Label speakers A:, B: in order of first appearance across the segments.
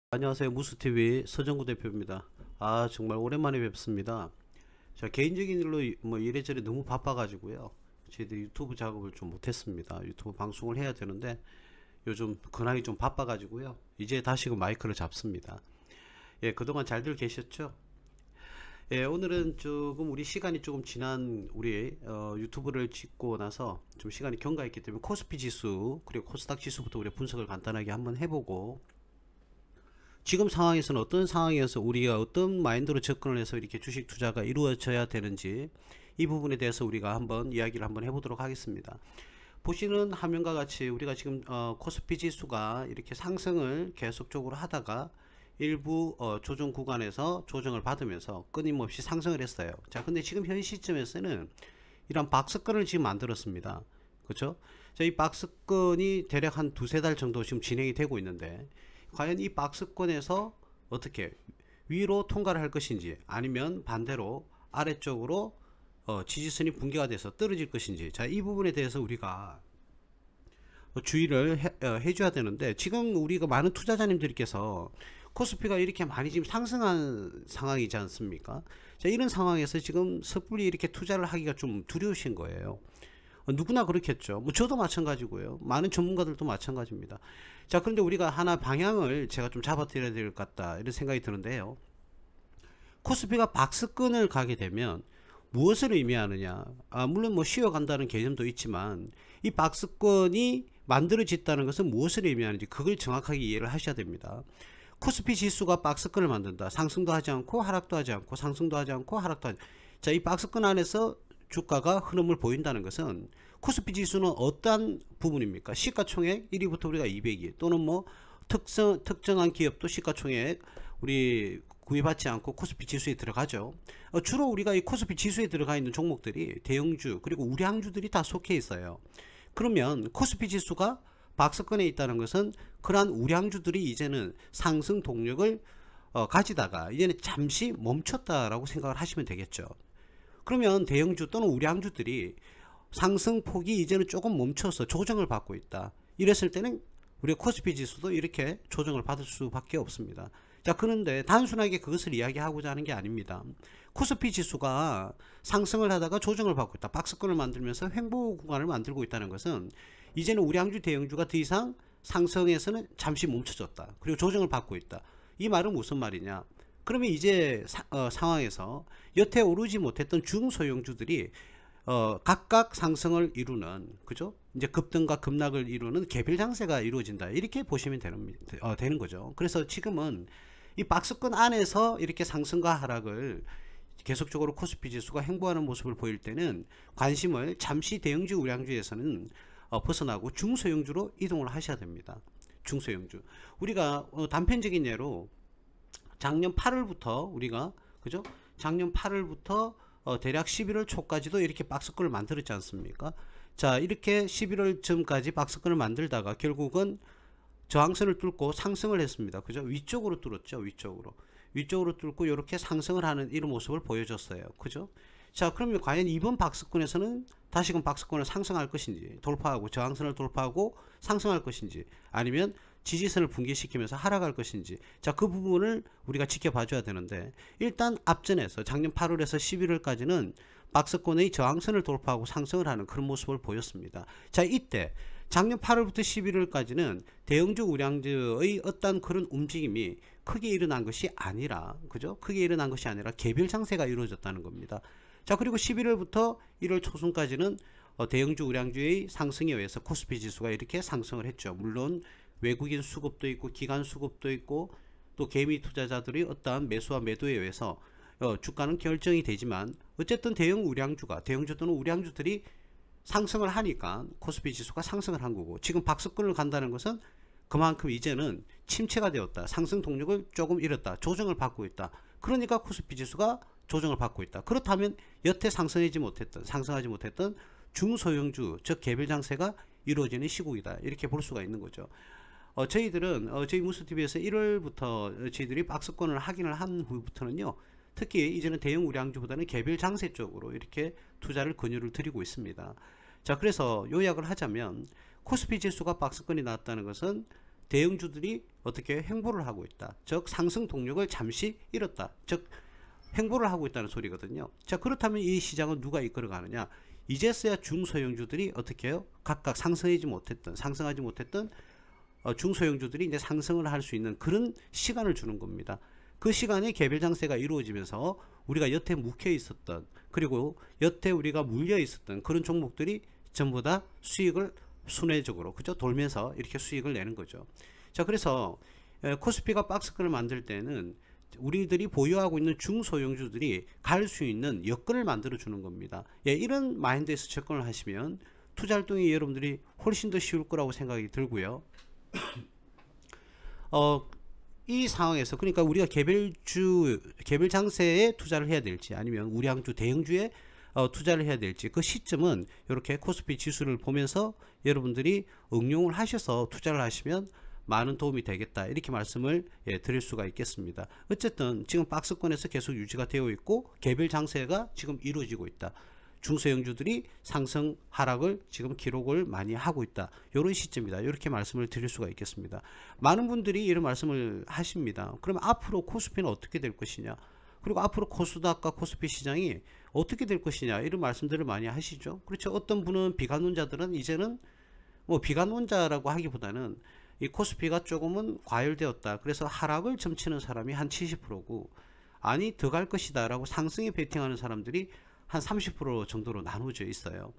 A: 안녕하세요. 무스TV 서정구 대표입니다. 정말 오랜만에 뵙습니다. 자, 개인적인 일로 이래저래 너무 바빠가지고요. 저희들 유튜브 작업을 좀 못했습니다. 유튜브 방송을 해야 되는데 요즘 근황이 좀 바빠가지고요. 이제 다시금 마이크를 잡습니다. 예, 그동안 잘들 계셨죠? 예, 오늘은 조금 우리 시간이 조금 지난 우리 유튜브를 찍고 나서 좀 시간이 경과했기 때문에 코스피 지수 그리고 코스닥 지수부터 우리 분석을 간단하게 한번 해보고, 지금 상황에서는 어떤 상황에서 우리가 어떤 마인드로 접근을 해서 이렇게 주식 투자가 이루어져야 되는지, 이 부분에 대해서 우리가 한번 이야기를 한번 해보도록 하겠습니다. 보시는 화면과 같이 우리가 지금 코스피 지수가 이렇게 상승을 계속적으로 하다가 일부 조정 구간에서 조정을 받으면서 끊임없이 상승을 했어요. 자, 근데 지금 현 시점에서는 이런 박스권을 지금 만들었습니다. 그렇죠? 자, 이 박스권이 대략 한 두세 달 정도 지금 진행이 되고 있는데, 과연 이 박스권에서 어떻게 위로 통과를 할 것인지, 아니면 반대로 아래쪽으로 지지선이 붕괴가 돼서 떨어질 것인지, 자, 이 부분에 대해서 우리가 주의를 해줘야 되는데, 지금 우리가 많은 투자자님들께서 코스피가 이렇게 많이 지금 상승한 상황이지 않습니까? 자, 이런 상황에서 지금 섣불리 이렇게 투자를 하기가 좀 두려우신 거예요. 누구나 그렇겠죠. 뭐 저도 마찬가지고요. 많은 전문가들도 마찬가지입니다. 자, 그런데 우리가 하나 방향을 제가 좀 잡아드려야 될 것 같다, 이런 생각이 드는데요. 코스피가 박스권을 가게 되면 무엇을 의미하느냐? 물론 뭐 쉬어간다는 개념도 있지만, 이 박스권이 만들어졌다는 것은 무엇을 의미하는지 그걸 정확하게 이해를 하셔야 됩니다. 코스피 지수가 박스권을 만든다. 상승도 하지 않고 하락도 하지 않고 상승도 하지 않고 하락도 하지. 자, 이 박스권 안에서 주가가 흐름을 보인다는 것은, 코스피 지수는 어떠한 부분입니까? 시가총액 1위부터 우리가 200위, 또는 뭐 특정한 기업도 시가총액 우리 구입하지 않고 코스피 지수에 들어가죠. 주로 우리가 이 코스피 지수에 들어가 있는 종목들이 대형주 그리고 우량주들이 다 속해 있어요. 그러면 코스피 지수가 박스권에 있다는 것은 그러한 우량주들이 이제는 상승 동력을 가지다가 이제는 잠시 멈췄다라고 생각을 하시면 되겠죠. 그러면 대형주 또는 우량주들이 상승폭이 이제는 조금 멈춰서 조정을 받고 있다, 이랬을 때는 우리가 코스피 지수도 이렇게 조정을 받을 수밖에 없습니다. 자, 그런데 단순하게 그것을 이야기하고자 하는 게 아닙니다. 코스피 지수가 상승을 하다가 조정을 받고 있다, 박스권을 만들면서 횡보 구간을 만들고 있다는 것은, 이제는 우량주 대형주가 더 이상 상승에서는 잠시 멈춰졌다, 그리고 조정을 받고 있다. 이 말은 무슨 말이냐? 그러면 이제 상황에서 여태 오르지 못했던 중소형주들이 각각 상승을 이루는, 그죠? 이제 급등과 급락을 이루는 개별 장세가 이루어진다, 이렇게 보시면 되는 거죠. 그래서 지금은 이 박스권 안에서 이렇게 상승과 하락을 계속적으로 코스피 지수가 행보하는 모습을 보일 때는 관심을 잠시 대형주 우량주에서는 벗어나고 중소형주로 이동을 하셔야 됩니다. 중소형주, 우리가 단편적인 예로 작년 8월부터 우리가, 그죠? 작년 8월부터 대략 11월 초까지도 이렇게 박스권을 만들었지 않습니까? 자, 이렇게 11월 쯤까지 박스권을 만들다가 결국은 저항선을 뚫고 상승을 했습니다. 그죠? 위쪽으로 뚫었죠. 위쪽으로 뚫고 이렇게 상승을 하는 이런 모습을 보여줬어요. 그죠? 자, 그러면 과연 이번 박스권에서는 다시금 박스권을 상승할 것인지, 돌파하고 저항선을 돌파하고 상승할 것인지, 아니면 지지선을 붕괴시키면서 하락할 것인지, 자, 그 부분을 우리가 지켜봐 줘야 되는데, 일단 앞전에서 작년 8월에서 11월까지는 박스권의 저항선을 돌파하고 상승을 하는 그런 모습을 보였습니다. 자, 이때 작년 8월부터 11월까지는 대형주 우량주의 어떤 그런 움직임이 크게 일어난 것이 아니라, 그죠? 크게 일어난 것이 아니라 개별 장세가 이루어졌다는 겁니다. 자, 그리고 11월부터 1월 초순까지는 대형주 우량주의 상승에 의해서 코스피 지수가 이렇게 상승을 했죠. 물론 외국인 수급도 있고 기관 수급도 있고 또 개미 투자자들이 어떠한 매수와 매도에 의해서 주가는 결정이 되지만, 어쨌든 대형주 또는 우량주들이 상승을 하니까 코스피 지수가 상승을 한 거고, 지금 박스권을 간다는 것은 그만큼 이제는 침체가 되었다, 상승 동력을 조금 잃었다, 조정을 받고 있다. 그러니까 코스피 지수가 조정을 받고 있다. 그렇다면 여태 상승하지 못했던 중소형주, 즉 개별 장세가 이루어지는 시국이다, 이렇게 볼 수가 있는 거죠. 저희들은 저희 무스TV에서 1월부터 저희들이 박스권을 확인을 한 후부터는요, 특히 이제는 대형 우량주보다는 개별 장세 쪽으로 이렇게 투자를 권유를 드리고 있습니다. 자, 그래서 요약을 하자면 코스피 지수가 박스권이 나왔다는 것은 대형주들이 어떻게 횡보를 하고 있다. 즉 상승 동력을 잠시 잃었다. 즉 횡보를 하고 있다는 소리거든요. 자, 그렇다면 이 시장은 누가 이끌어가느냐? 이제서야 중소형주들이 어떻게 해요? 각각 상승하지 못했던 중소형주들이 이제 상승을 할 수 있는 그런 시간을 주는 겁니다. 그 시간에 개별 장세가 이루어지면서 우리가 여태 묵혀 있었던, 그리고 여태 우리가 물려 있었던 그런 종목들이 전부 다 수익을 순회적으로, 그죠? 돌면서 이렇게 수익을 내는 거죠. 자, 그래서 코스피가 박스권을 만들 때는 우리들이 보유하고 있는 중소형주들이 갈 수 있는 여건을 만들어 주는 겁니다. 예, 이런 마인드에서 접근을 하시면 투자 활동이 여러분들이 훨씬 더 쉬울 거라고 생각이 들고요. 이 상황에서 그러니까 우리가 개별 장세에 투자를 해야 될지 아니면 우량주 대형주에 투자를 해야 될지, 그 시점은 이렇게 코스피 지수를 보면서 여러분들이 응용을 하셔서 투자를 하시면 많은 도움이 되겠다, 이렇게 말씀을 드릴 수가 있겠습니다. 어쨌든 지금 박스권에서 계속 유지가 되어 있고 개별 장세가 지금 이루어지고 있다. 중소형주들이 상승 하락을 지금 기록을 많이 하고 있다. 이런 시점이다. 이렇게 말씀을 드릴 수가 있겠습니다. 많은 분들이 이런 말씀을 하십니다. 그러면 앞으로 코스피는 어떻게 될 것이냐, 그리고 앞으로 코스닥과 코스피 시장이 어떻게 될 것이냐, 이런 말씀들을 많이 하시죠. 그렇죠. 어떤 분은 비관론자들은 이제는 뭐 비관론자라고 하기보다는 이 코스피가 조금은 과열되었다, 그래서 하락을 점치는 사람이 한 70%고 아니 더 갈 것이다 라고 상승에 베팅하는 사람들이 한 30% 정도로 나누어져 있어요.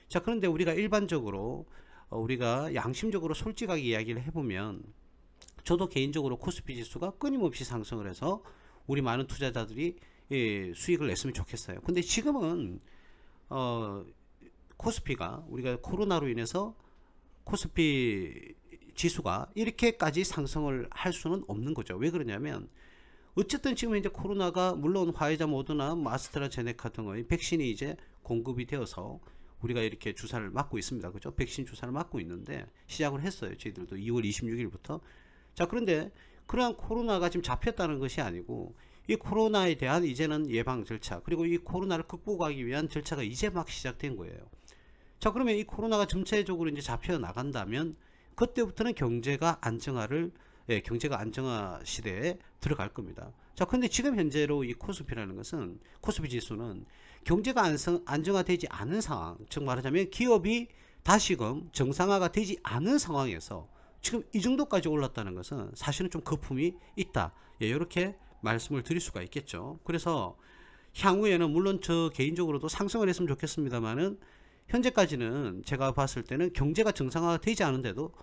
A: 자, 그런데 우리가 일반적으로 우리가 양심적으로 솔직하게 이야기를 해보면, 저도 개인적으로 코스피 지수가 끊임없이 상승을 해서 우리 많은 투자자들이 수익을 냈으면 좋겠어요. 근데 지금은 코스피가 우리가 코로나로 인해서 코스피 지수가 이렇게까지 상승을 할 수는 없는 거죠. 왜 그러냐면 어쨌든 지금 이제 코로나가, 물론 화이자, 모더나, 아스트라제네카 등의 백신이 이제 공급이 되어서 우리가 이렇게 주사를 맞고 있습니다. 그죠? 백신 주사를 맞고 있는데 시작을 했어요. 저희들도 2월 26일부터. 자, 그런데 그러한 코로나가 지금 잡혔다는 것이 아니고 이 코로나에 대한 이제는 예방 절차, 그리고 이 코로나를 극복하기 위한 절차가 이제 막 시작된 거예요. 자, 그러면 이 코로나가 전체적으로 이제 잡혀 나간다면 그때부터는 경제가 안정화 시대에 들어갈 겁니다. 자, 근데 지금 현재로 이 코스피라는 것은, 코스피 지수는 경제가 안정화되지 않은 상황, 즉 말하자면 기업이 다시금 정상화가 되지 않은 상황에서 지금 이 정도까지 올랐다는 것은 사실은 좀 거품이 있다. 예, 이렇게 말씀을 드릴 수가 있겠죠. 그래서 향후에는 물론 저 개인적으로도 상승을 했으면 좋겠습니다만은 현재까지는 제가 봤을 때는 경제가 정상화가 되지 않은데도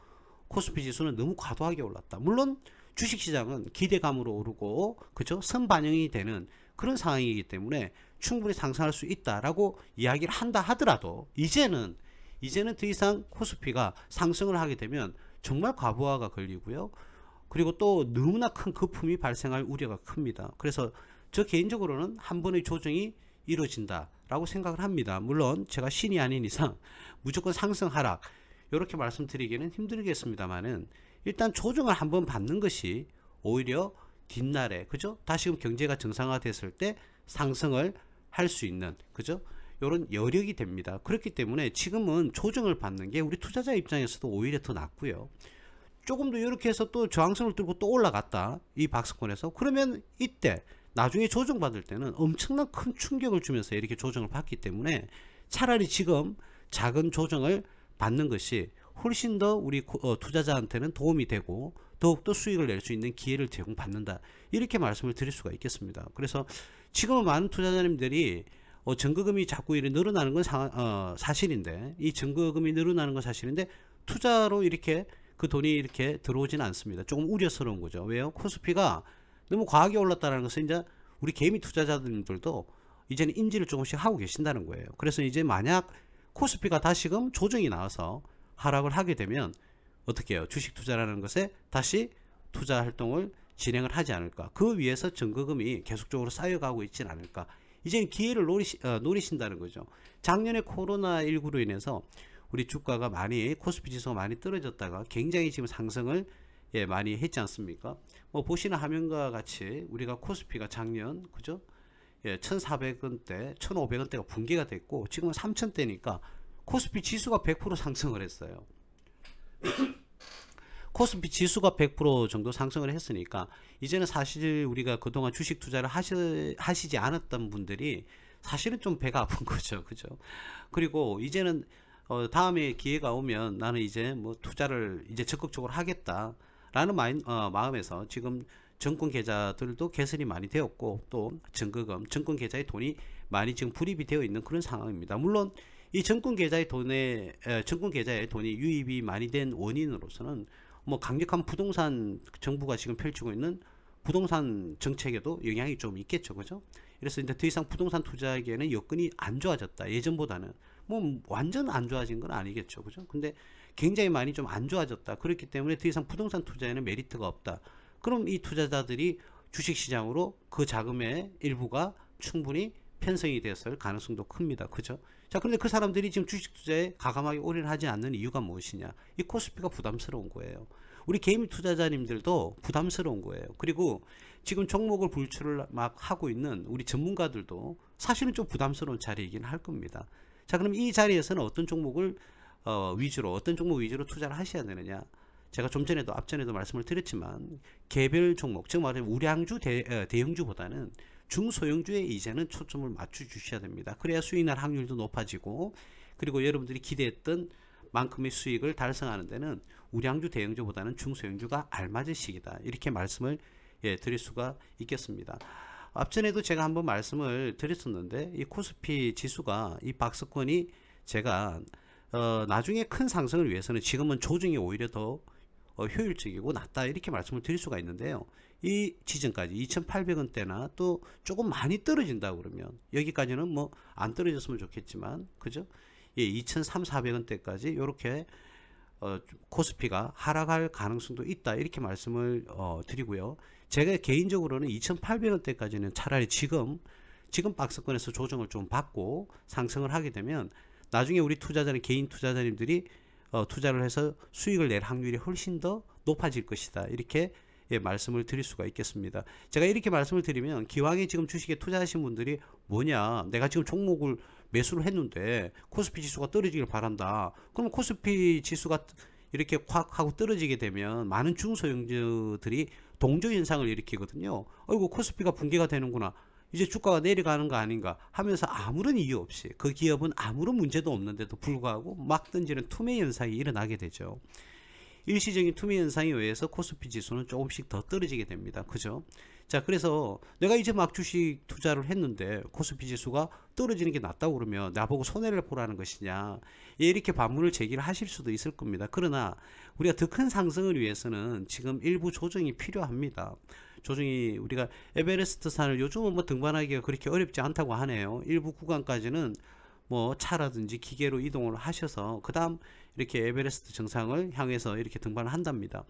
A: 코스피 지수는 너무 과도하게 올랐다. 물론 주식시장은 기대감으로 오르고, 그죠? 선반영이 되는 그런 상황이기 때문에 충분히 상승할 수 있다라고 이야기를 한다 하더라도 이제는 더 이상 코스피가 상승을 하게 되면 정말 과부하가 걸리고요. 그리고 또 너무나 큰 거품이 발생할 우려가 큽니다. 그래서 저 개인적으로는 한 번의 조정이 이루어진다라고 생각을 합니다. 물론 제가 신이 아닌 이상 무조건 상승 하락 이렇게 말씀드리기는 힘들겠습니다만은 일단 조정을 한번 받는 것이 오히려 뒷날에, 그죠? 다시금 경제가 정상화됐을 때 상승을 할 수 있는, 그죠? 이런 여력이 됩니다. 그렇기 때문에 지금은 조정을 받는 게 우리 투자자 입장에서도 오히려 더 낫고요. 조금 더 이렇게 해서 또 저항선을 뚫고 또 올라갔다, 이 박스권에서, 그러면 이때 나중에 조정받을 때는 엄청난 큰 충격을 주면서 이렇게 조정을 받기 때문에 차라리 지금 작은 조정을 받는 것이 훨씬 더 우리 투자자한테는 도움이 되고 더욱더 수익을 낼 수 있는 기회를 제공받는다, 이렇게 말씀을 드릴 수가 있겠습니다. 그래서 지금은 많은 투자자님들이 증거금이 자꾸 이렇게 늘어나는 건 사실인데, 이 증거금이 늘어나는 건 사실인데 투자로 이렇게 그 돈이 이렇게 들어오지는 않습니다. 조금 우려스러운 거죠. 왜요? 코스피가 너무 과하게 올랐다는 것은 이제 우리 개미 투자자들도 이제는 인지를 조금씩 하고 계신다는 거예요. 그래서 이제 만약 코스피가 다시금 조정이 나와서 하락을 하게 되면 어떻게 해요? 주식 투자라는 것에 다시 투자 활동을 진행을 하지 않을까, 그 위에서 증거금이 계속적으로 쌓여가고 있지는 않을까, 이제는 기회를 노리신다는 거죠. 작년에 코로나19로 인해서 우리 주가가 많이, 코스피 지수가 많이 떨어졌다가 굉장히 지금 상승을 많이 했지 않습니까? 뭐 보시는 화면과 같이 우리가 코스피가 작년, 그죠? 1,400원대, 1,500원대가 붕괴가 됐고 지금은 3,000대니까 코스피 지수가 100% 상승을 했어요. 코스피 지수가 100% 정도 상승을 했으니까 이제는 사실 우리가 그동안 주식 투자를 하시지 않았던 분들이 사실은 좀 배가 아픈 거죠. 그죠? 그리고 이제는 다음에 기회가 오면 나는 이제 뭐 투자를 이제 적극적으로 하겠다라는 마음에서 지금 정권 계좌들도 개설이 많이 되었고, 또 증거금, 정권 계좌에 돈이 많이 지금 불입이 되어 있는 그런 상황입니다. 물론 이 정권 계좌에 돈이 유입이 많이 된 원인으로서는 뭐 강력한 부동산, 정부가 지금 펼치고 있는 부동산 정책에도 영향이 좀 있겠죠. 그죠? 그래서 이제 더 이상 부동산 투자에게는 여건이 안 좋아졌다. 예전보다는 뭐 완전 안 좋아진 건 아니겠죠. 그죠? 근데 굉장히 많이 좀 안 좋아졌다. 그렇기 때문에 더 이상 부동산 투자에는 메리트가 없다. 그럼 이 투자자들이 주식시장으로 그 자금의 일부가 충분히 편성이 됐을 가능성도 큽니다. 그죠? 자, 그런데 그 사람들이 지금 주식 투자에 가감하게 올인하지 않는 이유가 무엇이냐? 이 코스피가 부담스러운 거예요. 우리 개인 투자자님들도 부담스러운 거예요. 그리고 지금 종목을 불출을 막 하고 있는 우리 전문가들도 사실은 좀 부담스러운 자리이긴 할 겁니다. 자, 그럼 이 자리에서는 어떤 종목 위주로 투자를 하셔야 되느냐? 제가 좀 전에도 앞전에도 말씀을 드렸지만 개별 종목, 즉 말하면 우량주 대형주보다는 중소형주에 이제는 초점을 맞춰 주셔야 됩니다. 그래야 수익 날 확률도 높아지고, 그리고 여러분들이 기대했던 만큼의 수익을 달성하는 데는 우량주 대형주보다는 중소형주가 알맞은 시기다. 이렇게 말씀을 드릴 수가 있겠습니다. 앞전에도 제가 한번 말씀을 드렸었는데, 이 코스피 지수가 이 박스권이 제가 나중에 큰 상승을 위해서는 지금은 조정이 오히려 더 효율적이고 낫다, 이렇게 말씀을 드릴 수가 있는데요. 이 지점까지 2,800원대나 또 조금 많이 떨어진다고 그러면, 여기까지는 뭐 안 떨어졌으면 좋겠지만, 그죠? 2,300~400원대까지 이렇게 코스피가 하락할 가능성도 있다, 이렇게 말씀을 드리고요. 제가 개인적으로는 2,800원대까지는 차라리 지금 박스권에서 조정을 좀 받고 상승을 하게 되면 나중에 우리 개인 투자자님들이 투자를 해서 수익을 낼 확률이 훨씬 더 높아질 것이다, 이렇게 말씀을 드릴 수가 있겠습니다. 제가 이렇게 말씀을 드리면 기왕에 지금 주식에 투자하신 분들이 뭐냐, 내가 지금 종목을 매수를 했는데 코스피 지수가 떨어지길 바란다. 그러면 코스피 지수가 이렇게 확 하고 떨어지게 되면 많은 중소형주들이 동조현상을 일으키거든요. 어이구, 코스피가 붕괴가 되는구나, 이제 주가가 내려가는 거 아닌가 하면서 아무런 이유 없이 그 기업은 아무런 문제도 없는데도 불구하고 막 던지는 투매 현상이 일어나게 되죠. 일시적인 투매 현상에 의해서 코스피 지수는 조금씩 더 떨어지게 됩니다. 그죠? 자, 그래서 내가 이제 막 주식 투자를 했는데 코스피 지수가 떨어지는 게 낫다고 그러면 나보고 손해를 보라는 것이냐, 이렇게 반문을 제기를 하실 수도 있을 겁니다. 그러나 우리가 더 큰 상승을 위해서는 지금 일부 조정이 필요합니다. 조정이, 우리가 에베레스트 산을 요즘은 뭐 등반하기가 그렇게 어렵지 않다고 하네요. 일부 구간까지는 뭐 차라든지 기계로 이동을 하셔서 그 다음 이렇게 에베레스트 정상을 향해서 이렇게 등반을 한답니다.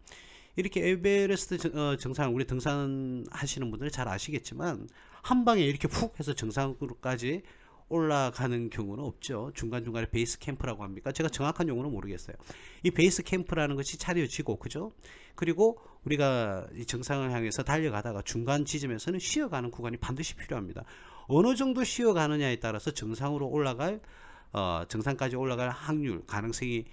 A: 이렇게 에베레스트 정상, 우리 등산하시는 분들은 잘 아시겠지만 한 방에 이렇게 푹 해서 정상으로까지 올라가는 경우는 없죠. 중간중간에 베이스 캠프라고 합니까? 제가 정확한 용어는 모르겠어요. 이 베이스 캠프라는 것이 차려지고, 그죠? 그리고 우리가 이 정상을 향해서 달려가다가 중간 지점에서는 쉬어가는 구간이 반드시 필요합니다. 어느 정도 쉬어가느냐에 따라서 정상으로 정상까지 올라갈 확률, 가능성이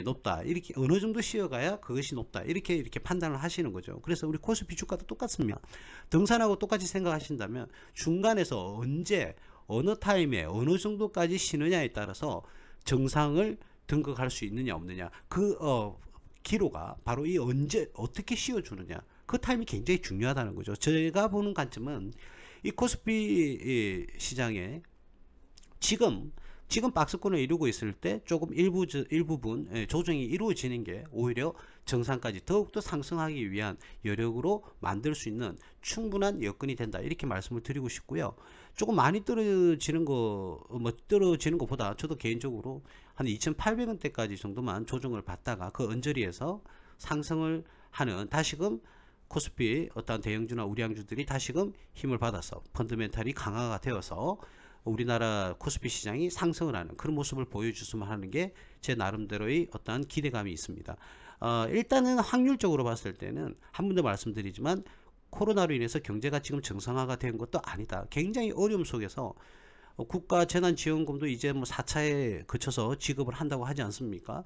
A: 높다, 이렇게 어느 정도 쉬어가야 그것이 높다, 이렇게 판단을 하시는 거죠. 그래서 우리 코스피 주가도 똑같습니다. 등산하고 똑같이 생각하신다면 중간에서 언제, 어느 타임에 어느 정도까지 쉬느냐에 따라서 정상을 등극할 수 있느냐 없느냐, 그 기로가 바로 이 언제 어떻게 씌워주느냐, 그 타임이 굉장히 중요하다는 거죠. 제가 보는 관점은 이 코스피 시장에 지금 박스권을 이루고 있을 때 조금 일부분 조정이 이루어지는 게 오히려 정상까지 더욱더 상승하기 위한 여력으로 만들 수 있는 충분한 여건이 된다, 이렇게 말씀을 드리고 싶고요. 조금 많이 떨어지는 것보다 저도 개인적으로 한 2,800원대까지 정도만 조정을 받다가 그 언저리에서 상승을 하는, 다시금 코스피 어떤 대형주나 우량주들이 다시금 힘을 받아서 펀더멘탈이 강화가 되어서 우리나라 코스피 시장이 상승을 하는 그런 모습을 보여줬으면 하는 게 제 나름대로의 어떠한 기대감이 있습니다. 일단은 확률적으로 봤을 때는 한 번 더 말씀드리지만 코로나로 인해서 경제가 지금 정상화가 된 것도 아니다. 굉장히 어려움 속에서 국가 재난지원금도 이제 뭐 4차에 거쳐서 지급을 한다고 하지 않습니까?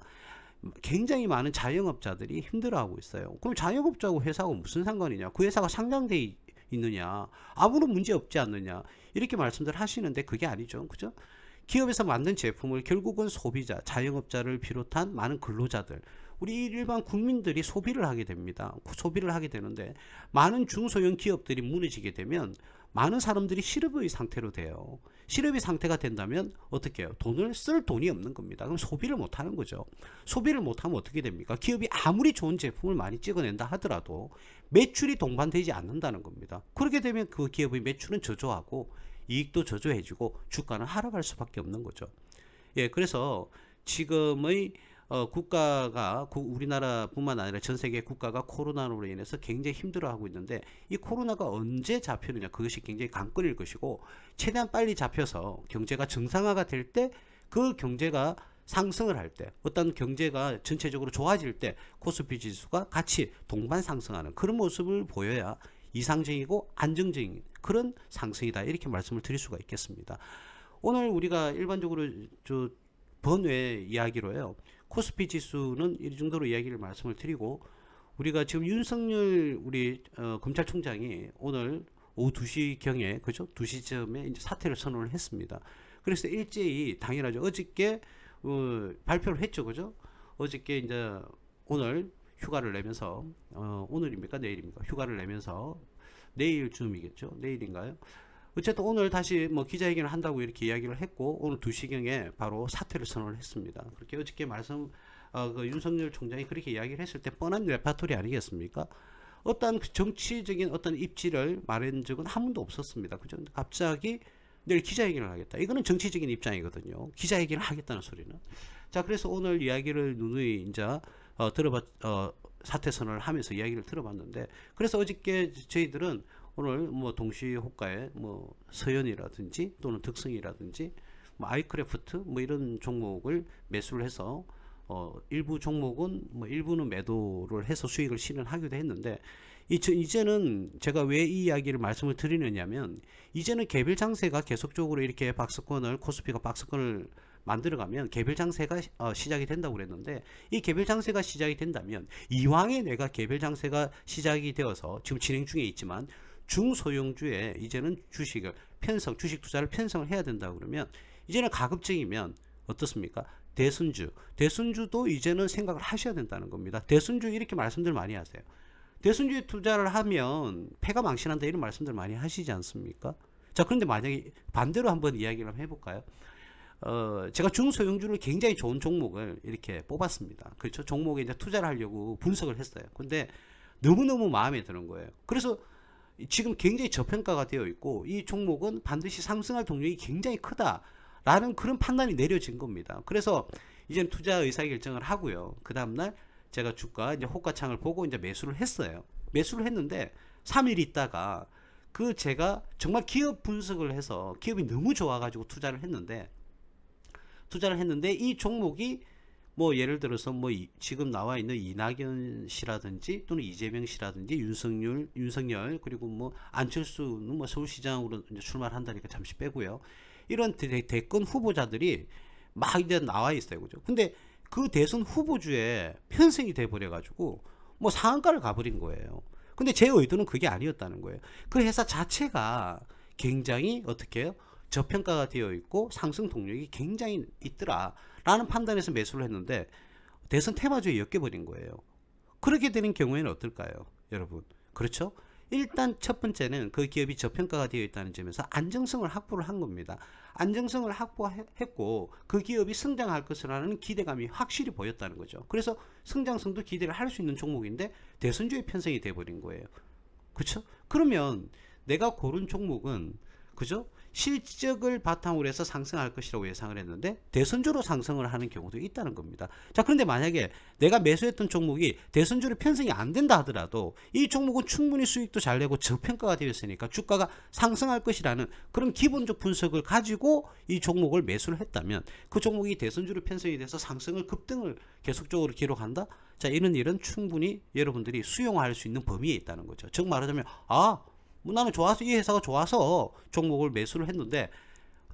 A: 굉장히 많은 자영업자들이 힘들어하고 있어요. 그럼 자영업자하고 회사하고 무슨 상관이냐? 그 회사가 상장돼 있느냐? 아무런 문제 없지 않느냐? 이렇게 말씀들 하시는데 그게 아니죠. 그죠? 기업에서 만든 제품을 결국은 소비자, 자영업자를 비롯한 많은 근로자들, 우리 일반 국민들이 소비를 하게 됩니다. 소비를 하게 되는데 많은 중소형 기업들이 무너지게 되면 많은 사람들이 실업의 상태로 돼요. 실업의 상태가 된다면 어떻게 해요? 돈을 쓸 돈이 없는 겁니다. 그럼 소비를 못 하는 거죠. 소비를 못하면 어떻게 됩니까? 기업이 아무리 좋은 제품을 많이 찍어낸다 하더라도 매출이 동반되지 않는다는 겁니다. 그렇게 되면 그 기업의 매출은 저조하고 이익도 저조해지고 주가는 하락할 수밖에 없는 거죠. 예, 그래서 지금의 국가가 우리나라뿐만 아니라 전 세계 국가가 코로나로 인해서 굉장히 힘들어하고 있는데 이 코로나가 언제 잡히느냐 그것이 굉장히 관건일 것이고 최대한 빨리 잡혀서 경제가 정상화가 될 때 그 경제가 상승을 할 때 어떤 경제가 전체적으로 좋아질 때 코스피 지수가 같이 동반 상승하는 그런 모습을 보여야 이상적이고 안정적인 그런 상승이다 이렇게 말씀을 드릴 수가 있겠습니다. 오늘 우리가 일반적으로 번외 이야기로요. 코스피 지수는 이 정도로 이야기를 말씀을 드리고 우리가 지금 윤석열 우리 검찰총장이 오늘 오후 2시경에 그죠? 2시쯤에 이제 사퇴를 선언을 했습니다. 그래서 일제히 당연하죠. 어저께 발표를 했죠. 그죠? 어저께 이제 오늘 휴가를 내면서 오늘입니까? 내일입니까? 휴가를 내면서 내일쯤이겠죠. 내일인가요? 어쨌든 오늘 다시 뭐 기자회견을 한다고 이렇게 이야기를 했고 오늘 2시경에 바로 사퇴를 선언을 했습니다. 그렇게 어저께 그 윤석열 총장이 그렇게 이야기를 했을 때 뻔한 레파토리 아니겠습니까? 어떤 정치적인 어떤 입지를 말한 적은 한 번도 없었습니다. 그죠? 갑자기 내일 기자회견을 하겠다. 이거는 정치적인 입장이거든요. 기자회견을 하겠다는 소리는. 자, 그래서 오늘 이야기를 누누이 이제 사퇴 선언을 하면서 이야기를 들어봤는데 그래서 어저께 저희들은 오늘 뭐 동시호가에 뭐 서현이라든지 또는 득성이라든지 뭐 아이크래프트 뭐 이런 종목을 매수를 해서 일부 종목은 뭐 일부는 매도를 해서 수익을 실현하기도 했는데 이제는 제가 왜 이 이야기를 말씀을 드리느냐면 이제는 개별 장세가 계속적으로 이렇게 코스피가 박스권을 만들어가면 개별 장세가 시작이 된다고 그랬는데 이 개별 장세가 시작이 된다면 이왕에 내가 개별 장세가 시작이 되어서 지금 진행 중에 있지만 중소형주에 이제는 주식 투자를 편성을 해야 된다 그러면 이제는 가급적이면 어떻습니까? 대순주도 이제는 생각을 하셔야 된다는 겁니다. 대순주 이렇게 말씀들 많이 하세요. 대순주에 투자를 하면 패가 망신한다 이런 말씀들 많이 하시지 않습니까? 자, 그런데 만약에 반대로 한번 이야기를 한번 해볼까요? 제가 중소형주를 굉장히 좋은 종목을 이렇게 뽑았습니다. 그렇죠? 종목에 이제 투자를 하려고 분석을 했어요. 근데 너무너무 마음에 드는 거예요. 그래서 지금 굉장히 저평가가 되어 있고 이 종목은 반드시 상승할 동력이 굉장히 크다라는 그런 판단이 내려진 겁니다. 그래서 이제는 투자 의사결정을 하고요. 그 다음날 제가 주가 이제 호가창을 보고 이제 매수를 했어요. 매수를 했는데 3일 있다가 제가 정말 기업 분석을 해서 기업이 너무 좋아가지고 투자를 했는데 이 종목이 뭐 예를 들어서 뭐 지금 나와 있는 이낙연 씨라든지 또는 이재명 씨라든지 윤석열 그리고 뭐 안철수는 뭐 서울시장으로 이제 출마를 한다니까 잠시 빼고요. 이런 대권 후보자들이 막 이제 나와 있어요. 그죠? 근데 그 대선 후보주에 편성이 돼 버려 가지고 뭐 상한가를 가버린 거예요. 근데 제 의도는 그게 아니었다는 거예요. 그 회사 자체가 굉장히 어떻게 해요? 저평가가 되어 있고 상승 동력이 굉장히 있더라 라는 판단에서 매수를 했는데 대선 테마주에 엮여버린 거예요. 그렇게 되는 경우에는 어떨까요, 여러분? 그렇죠? 일단 첫 번째는 그 기업이 저평가가 되어 있다는 점에서 안정성을 확보를 한 겁니다. 안정성을 확보했고 그 기업이 성장할 것이라는 기대감이 확실히 보였다는 거죠. 그래서 성장성도 기대를 할 수 있는 종목인데 대선주의 편성이 돼버린 거예요. 그렇죠? 그러면 내가 고른 종목은 그죠? 실적을 바탕으로 해서 상승할 것이라고 예상을 했는데 대선주로 상승을 하는 경우도 있다는 겁니다. 자, 그런데 만약에 내가 매수했던 종목이 대선주로 편성이 안 된다 하더라도 이 종목은 충분히 수익도 잘 내고 저평가가 되어 있으니까 주가가 상승할 것이라는 그런 기본적 분석을 가지고 이 종목을 매수를 했다면 그 종목이 대선주로 편성이 돼서 상승을 급등을 계속적으로 기록한다? 자, 이런 일은 충분히 여러분들이 수용할 수 있는 범위에 있다는 거죠. 즉 말하자면 뭐 나는 좋아서 이 회사가 좋아서 종목을 매수를 했는데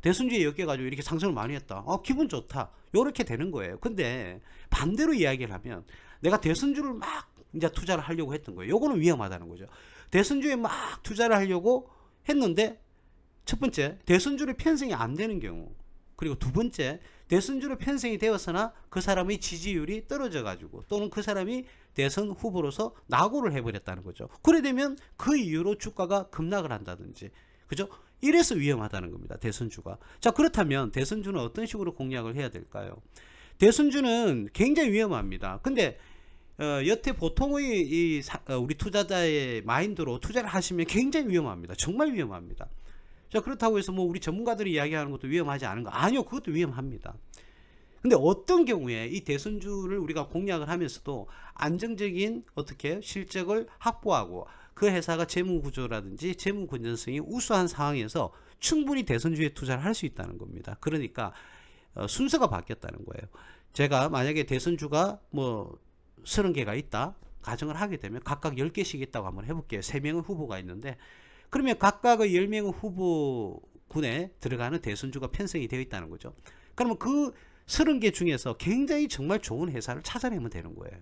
A: 대선주에 엮여가지고 이렇게 상승을 많이 했다. 기분 좋다. 요렇게 되는 거예요. 근데 반대로 이야기를 하면 내가 대선주를 막 이제 투자를 하려고 했던 거예요. 요거는 위험하다는 거죠. 대선주에 막 투자를 하려고 했는데 첫 번째, 대선주로 편성이 안 되는 경우, 그리고 두 번째, 대선주로 편성이 되었으나 그 사람의 지지율이 떨어져 가지고 또는 그 사람이 대선 후보로서 낙오를 해버렸다는 거죠. 그래 되면 그 이유로 주가가 급락을 한다든지, 그죠? 이래서 위험하다는 겁니다. 대선주가. 자, 그렇다면 대선주는 어떤 식으로 공략을 해야 될까요? 대선주는 굉장히 위험합니다. 근데 여태 보통의 우리 투자자의 마인드로 투자를 하시면 굉장히 위험합니다. 정말 위험합니다. 자, 그렇다고 해서 뭐 우리 전문가들이 이야기하는 것도 위험하지 않은가? 아니요, 그것도 위험합니다. 근데 어떤 경우에 이 대선주를 우리가 공략을 하면서도 안정적인 어떻게 실적을 확보하고 그 회사가 재무구조라든지 재무건전성이 우수한 상황에서 충분히 대선주에 투자를 할 수 있다는 겁니다. 그러니까 순서가 바뀌었다는 거예요. 제가 만약에 대선주가 뭐 30개가 있다 가정을 하게 되면 각각 10개씩 있다고 한번 해볼게요. 3명의 후보가 있는데, 그러면 각각의 10명의 후보군에 들어가는 대선주가 편성이 되어 있다는 거죠. 그러면 그 30개 중에서 굉장히 정말 좋은 회사를 찾아내면 되는 거예요.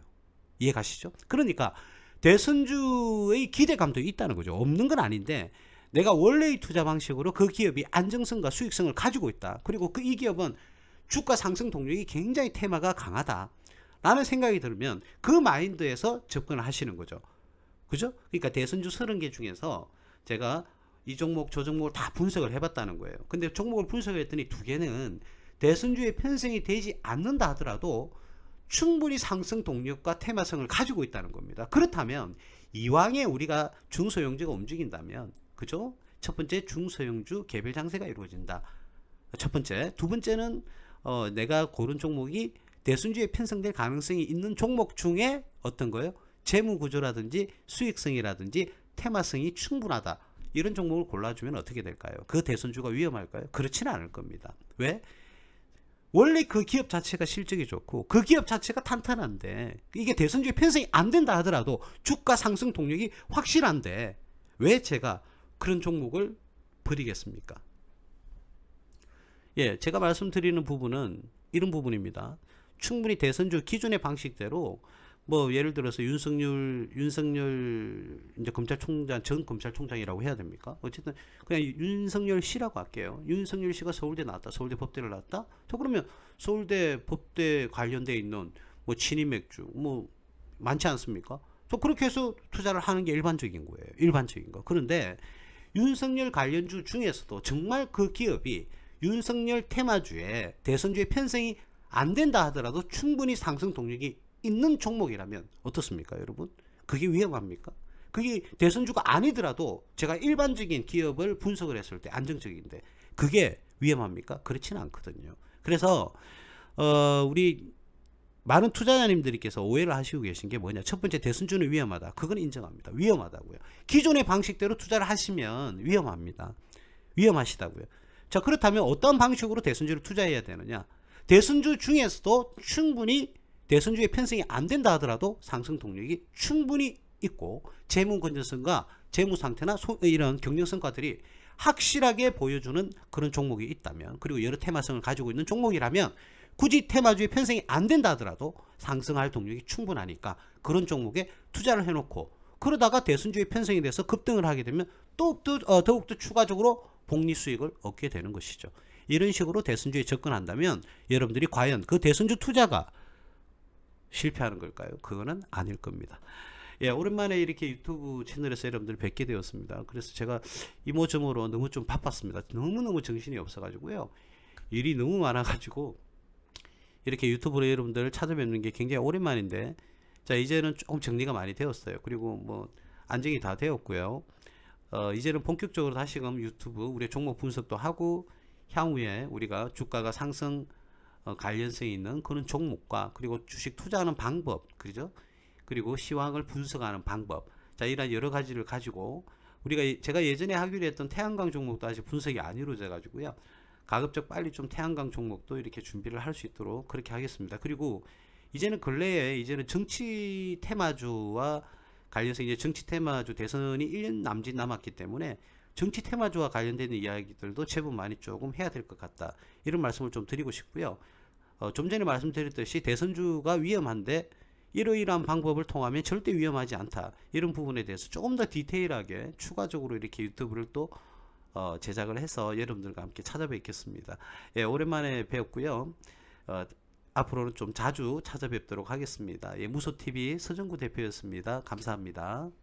A: 이해 가시죠? 그러니까 대선주의 기대감도 있다는 거죠. 없는 건 아닌데 내가 원래의 투자 방식으로 그 기업이 안정성과 수익성을 가지고 있다. 그리고 이 기업은 주가 상승 동력이 굉장히 테마가 강하다 라는 생각이 들면 그 마인드에서 접근을 하시는 거죠. 그죠? 그러니까 대선주 30개 중에서 제가 이 종목 저 종목을 다 분석을 해봤다는 거예요. 근데 종목을 분석을 했더니 2개는 대선주에 편성이 되지 않는다 하더라도 충분히 상승 동력과 테마성을 가지고 있다는 겁니다. 그렇다면 이왕에 우리가 중소형주가 움직인다면, 그죠? 첫 번째, 중소형주 개별 장세가 이루어진다. 첫 번째. 두 번째는 내가 고른 종목이 대선주에 편성될 가능성이 있는 종목 중에 어떤 거예요? 재무구조라든지 수익성이라든지 테마성이 충분하다. 이런 종목을 골라주면 어떻게 될까요? 그 대선주가 위험할까요? 그렇지는 않을 겁니다. 왜? 원래 그 기업 자체가 실적이 좋고 그 기업 자체가 탄탄한데 이게 대선주에 편성이 안 된다 하더라도 주가 상승 동력이 확실한데 왜 제가 그런 종목을 버리겠습니까? 예, 제가 말씀드리는 부분은 이런 부분입니다. 충분히 대선주 기존의 방식대로 뭐 예를 들어서 윤석열 이제 검찰총장, 전 검찰총장이라고 해야 됩니까? 어쨌든 그냥 윤석열 씨라고 할게요. 윤석열 씨가 서울대 나왔다, 서울대 법대를 나왔다. 저 그러면 서울대 법대 관련돼 있는 뭐 친인 맥주 뭐 많지 않습니까? 저 그렇게 해서 투자를 하는 게 일반적인 거예요. 일반적인 거. 그런데 윤석열 관련주 중에서도 정말 그 기업이 윤석열 테마주에 대선주에 편성이 안 된다 하더라도 충분히 상승 동력이 있는 종목이라면 어떻습니까, 여러분? 그게 위험합니까? 그게 대선주가 아니더라도 제가 일반적인 기업을 분석을 했을 때 안정적인데 그게 위험합니까? 그렇지는 않거든요. 그래서 우리 많은 투자자님들께서 오해를 하시고 계신 게 뭐냐? 첫 번째, 대선주는 위험하다. 그건 인정합니다. 위험하다고요. 기존의 방식대로 투자를 하시면 위험합니다. 위험하시다고요. 자, 그렇다면 어떤 방식으로 대선주를 투자해야 되느냐? 대선주 중에서도 충분히 대선주의 편성이 안 된다 하더라도 상승 동력이 충분히 있고 재무 건전성과 재무 상태나 이런 경영 성과들이 확실하게 보여주는 그런 종목이 있다면, 그리고 여러 테마성을 가지고 있는 종목이라면 굳이 테마주의 편성이 안 된다 하더라도 상승할 동력이 충분하니까 그런 종목에 투자를 해놓고 그러다가 대선주의 편성이 돼서 급등을 하게 되면 더욱더 추가적으로 복리 수익을 얻게 되는 것이죠. 이런 식으로 대선주에 접근한다면 여러분들이 과연 그 대선주 투자가 실패하는 걸까요? 그거는 아닐 겁니다. 예, 오랜만에 이렇게 유튜브 채널에서 여러분들 뵙게 되었습니다. 그래서 제가 이모저모로 너무 좀 바빴습니다. 너무너무 정신이 없어가지고요. 일이 너무 많아가지고 이렇게 유튜브로 여러분들 찾아뵙는 게 굉장히 오랜만인데, 자, 이제는 조금 정리가 많이 되었어요. 그리고 뭐 안정이 다 되었고요. 이제는 본격적으로 다시금 유튜브 우리 종목 분석도 하고 향후에 우리가 주가가 상승 관련성이 있는 그런 종목과 그리고 주식 투자하는 방법, 그죠? 그리고 시황을 분석하는 방법, 자, 이런 여러 가지를 가지고 제가 예전에 하기로 했던 태양광 종목도 아직 분석이 안 이루어져 가지고요. 가급적 빨리 좀 태양광 종목도 이렇게 준비를 할 수 있도록 그렇게 하겠습니다. 그리고 이제는 근래에 이제는 정치 테마주와 관련해서 이제 정치 테마주 대선이 1년 남짓 남았기 때문에 정치 테마주와 관련되는 이야기들도 제법 많이 조금 해야 될 것 같다, 이런 말씀을 좀 드리고 싶고요. 좀 전에 말씀드렸듯이 대선주가 위험한데 이러이러한 방법을 통하면 절대 위험하지 않다, 이런 부분에 대해서 조금 더 디테일하게 추가적으로 이렇게 유튜브를 또 제작을 해서 여러분들과 함께 찾아뵙겠습니다. 예, 오랜만에 뵙고요. 앞으로는 좀 자주 찾아뵙도록 하겠습니다. 예, 무소TV 서정구 대표였습니다. 감사합니다.